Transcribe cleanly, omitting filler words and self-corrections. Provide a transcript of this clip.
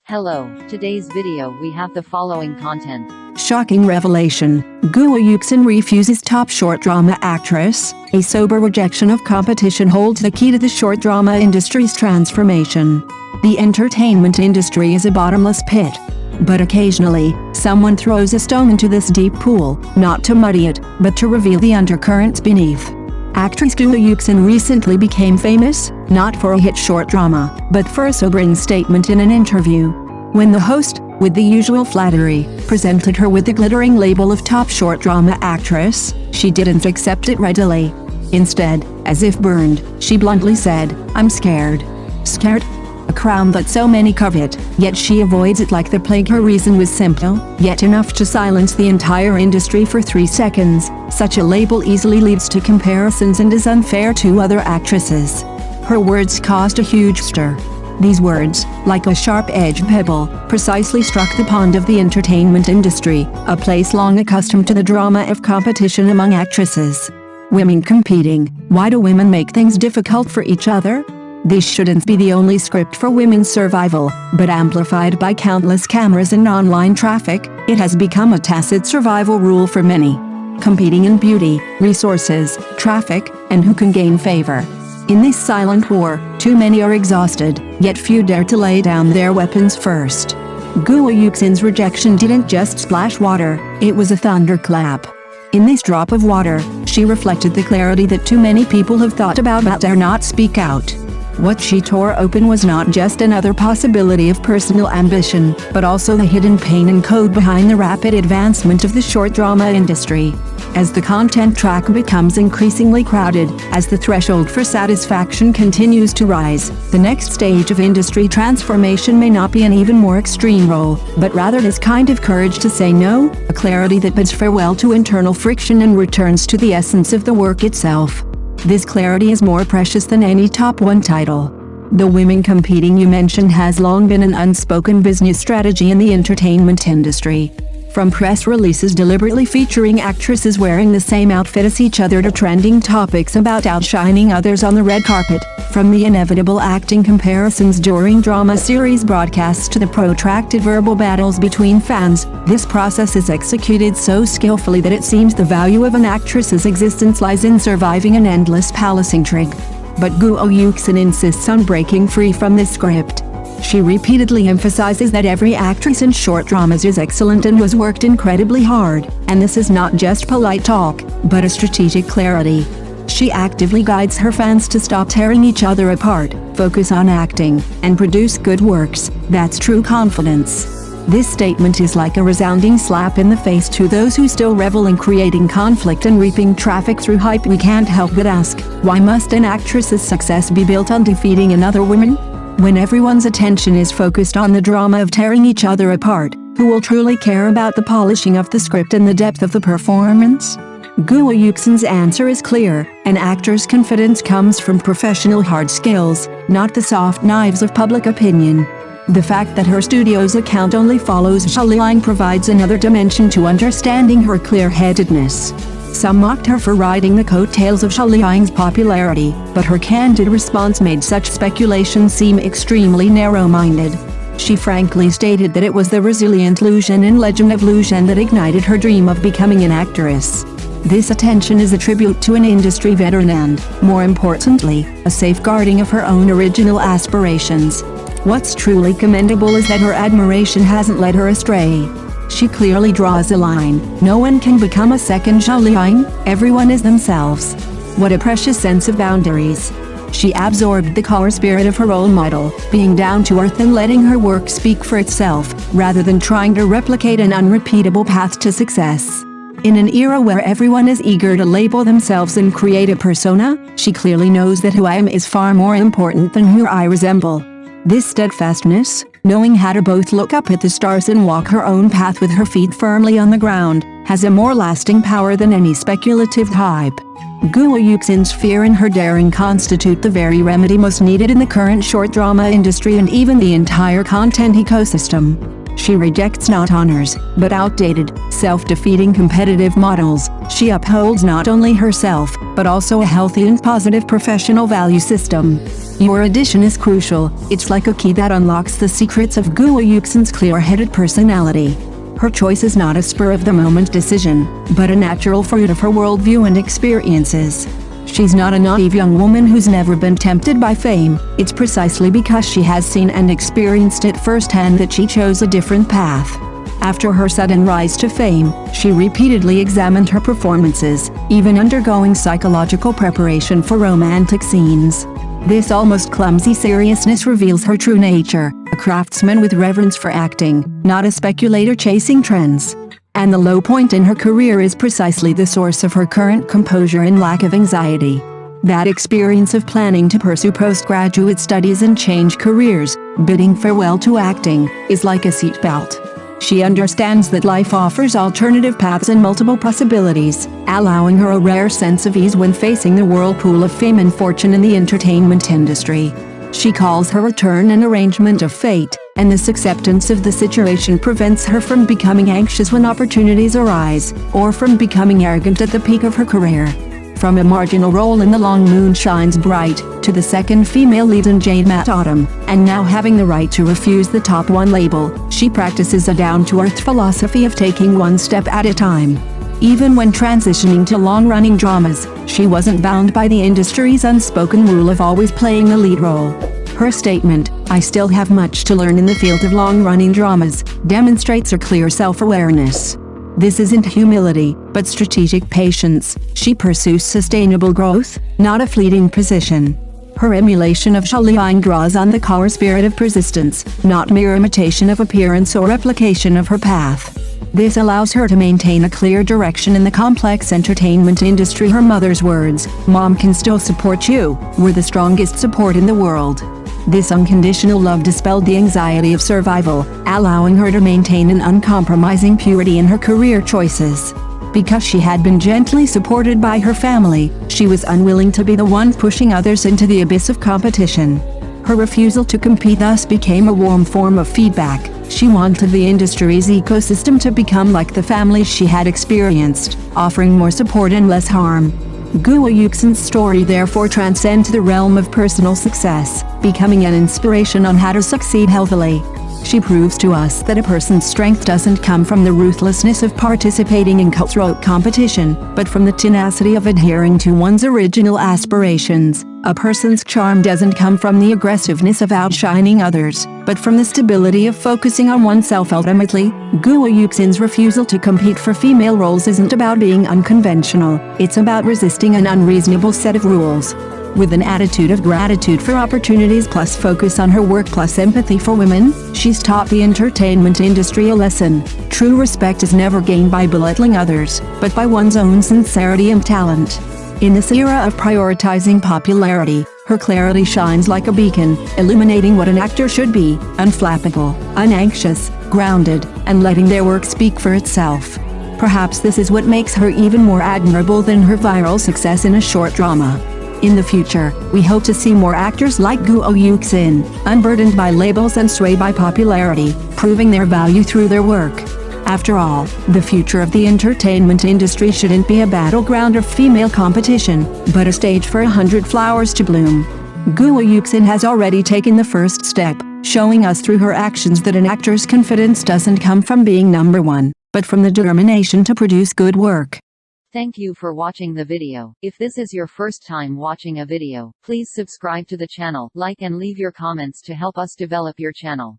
Hello, today's video we have the following content. Shocking revelation, Guo Yuxin refuses top short drama actress, a sober rejection of competition holds the key to the short drama industry's transformation. The entertainment industry is a bottomless pit. But occasionally, someone throws a stone into this deep pool, not to muddy it, but to reveal the undercurrents beneath. Actress Guo Yuxin recently became famous, not for a hit short drama, but for a sobering statement in an interview. When the host, with the usual flattery, presented her with the glittering label of top short drama actress, she didn't accept it readily. Instead, as if burned, she bluntly said, "I'm scared." Scared? A crown that so many covet, yet she avoids it like the plague. Her reason was simple, yet enough to silence the entire industry for 3 seconds. Such a label easily leads to comparisons and is unfair to other actresses. Her words caused a huge stir. These words, like a sharp-edged pebble, precisely struck the pond of the entertainment industry, a place long accustomed to the drama of competition among actresses. Women competing, why do women make things difficult for each other? This shouldn't be the only script for women's survival, but amplified by countless cameras and online traffic, it has become a tacit survival rule for many. Competing in beauty, resources, traffic, and who can gain favor. In this silent war, too many are exhausted, yet few dare to lay down their weapons first. Guo Yuxin's rejection didn't just splash water, it was a thunderclap. In this drop of water, she reflected the clarity that too many people have thought about but dare not speak out. What she tore open was not just another possibility of personal ambition, but also the hidden pain and code behind the rapid advancement of the short drama industry. As the content track becomes increasingly crowded, as the threshold for satisfaction continues to rise, the next stage of industry transformation may not be an even more extreme role, but rather this kind of courage to say no, a clarity that bids farewell to internal friction and returns to the essence of the work itself. This clarity is more precious than any top 1 title. The women competing you mentioned has long been an unspoken business strategy in the entertainment industry. From press releases deliberately featuring actresses wearing the same outfit as each other to trending topics about outshining others on the red carpet, from the inevitable acting comparisons during drama series broadcasts to the protracted verbal battles between fans, this process is executed so skillfully that it seems the value of an actress's existence lies in surviving an endless palace intrigue. But Guo Yuxin insists on breaking free from this script. She repeatedly emphasizes that every actress in short dramas is excellent and was worked incredibly hard, and this is not just polite talk, but a strategic clarity. She actively guides her fans to stop tearing each other apart, focus on acting, and produce good works. That's true confidence. This statement is like a resounding slap in the face to those who still revel in creating conflict and reaping traffic through hype. We can't help but ask, why must an actress's success be built on defeating another woman? When everyone's attention is focused on the drama of tearing each other apart, who will truly care about the polishing of the script and the depth of the performance? Guo Yuxin's answer is clear: an actor's confidence comes from professional hard skills, not the soft knives of public opinion. The fact that her studio's account only follows Xiaoliang provides another dimension to understanding her clear-headedness. Some mocked her for riding the coattails of Xiaoliang's popularity, but her candid response made such speculation seem extremely narrow-minded. She frankly stated that it was the resilient Lu Zhen in Legend of Lu Zhen that ignited her dream of becoming an actress. This attention is a tribute to an industry veteran and, more importantly, a safeguarding of her own original aspirations. What's truly commendable is that her admiration hasn't led her astray. She clearly draws a line. No one can become a second Xiaoliang, everyone is themselves. What a precious sense of boundaries. She absorbed the core spirit of her role model, being down to earth and letting her work speak for itself, rather than trying to replicate an unrepeatable path to success. In an era where everyone is eager to label themselves and create a persona, she clearly knows that who I am is far more important than who I resemble. This steadfastness, knowing how to both look up at the stars and walk her own path with her feet firmly on the ground, has a more lasting power than any speculative hype. Guo Yuxin's fear and her daring constitute the very remedy most needed in the current short drama industry and even the entire content ecosystem. She rejects not honors, but outdated, self-defeating competitive models. She upholds not only herself, but also a healthy and positive professional value system. Your addition is crucial. It's like a key that unlocks the secrets of Guo Yuxin's clear-headed personality. Her choice is not a spur-of-the-moment decision, but a natural fruit of her worldview and experiences. She's not a naive young woman who's never been tempted by fame. It's precisely because she has seen and experienced it firsthand that she chose a different path. After her sudden rise to fame, she repeatedly examined her performances, even undergoing psychological preparation for romantic scenes. This almost clumsy seriousness reveals her true nature, a craftsman with reverence for acting, not a speculator chasing trends. And the low point in her career is precisely the source of her current composure and lack of anxiety. That experience of planning to pursue postgraduate studies and change careers, bidding farewell to acting, is like a seatbelt. She understands that life offers alternative paths and multiple possibilities, allowing her a rare sense of ease when facing the whirlpool of fame and fortune in the entertainment industry. She calls her return an arrangement of fate, and this acceptance of the situation prevents her from becoming anxious when opportunities arise, or from becoming arrogant at the peak of her career. From a marginal role in The Long Moon Shines Bright, to the second female lead in Jade Matte Autumn, and now having the right to refuse the top 1 label, she practices a down-to-earth philosophy of taking one step at a time. Even when transitioning to long-running dramas, she wasn't bound by the industry's unspoken rule of always playing the lead role. Her statement, "I still have much to learn in the field of long-running dramas," demonstrates her clear self-awareness. This isn't humility, but strategic patience. She pursues sustainable growth, not a fleeting position. Her emulation of Shaoliang draws on the core spirit of persistence, not mere imitation of appearance or replication of her path. This allows her to maintain a clear direction in the complex entertainment industry. Her mother's words, "Mom can still support you," were the strongest support in the world. This unconditional love dispelled the anxiety of survival, allowing her to maintain an uncompromising purity in her career choices. Because she had been gently supported by her family, she was unwilling to be the one pushing others into the abyss of competition. Her refusal to compete thus became a warm form of feedback. She wanted the industry's ecosystem to become like the families she had experienced, offering more support and less harm. Guo Yuxin's story therefore transcends the realm of personal success, becoming an inspiration on how to succeed healthily. She proves to us that a person's strength doesn't come from the ruthlessness of participating in cutthroat competition, but from the tenacity of adhering to one's original aspirations. A person's charm doesn't come from the aggressiveness of outshining others, but from the stability of focusing on oneself. Ultimately, Guo Yuxin's refusal to compete for female roles isn't about being unconventional, it's about resisting an unreasonable set of rules. With an attitude of gratitude for opportunities plus focus on her work plus empathy for women, she's taught the entertainment industry a lesson. True respect is never gained by belittling others, but by one's own sincerity and talent. In this era of prioritizing popularity, her clarity shines like a beacon, illuminating what an actor should be: unflappable, unanxious, grounded, and letting their work speak for itself. Perhaps this is what makes her even more admirable than her viral success in a short drama. In the future, we hope to see more actors like Guo Yuxin, unburdened by labels and swayed by popularity, proving their value through their work. After all, the future of the entertainment industry shouldn't be a battleground of female competition, but a stage for 100 flowers to bloom. Guo Yuxin has already taken the first step, showing us through her actions that an actor's confidence doesn't come from being number one, but from the determination to produce good work. Thank you for watching the video. If this is your first time watching a video, please subscribe to the channel, like and leave your comments to help us develop your channel.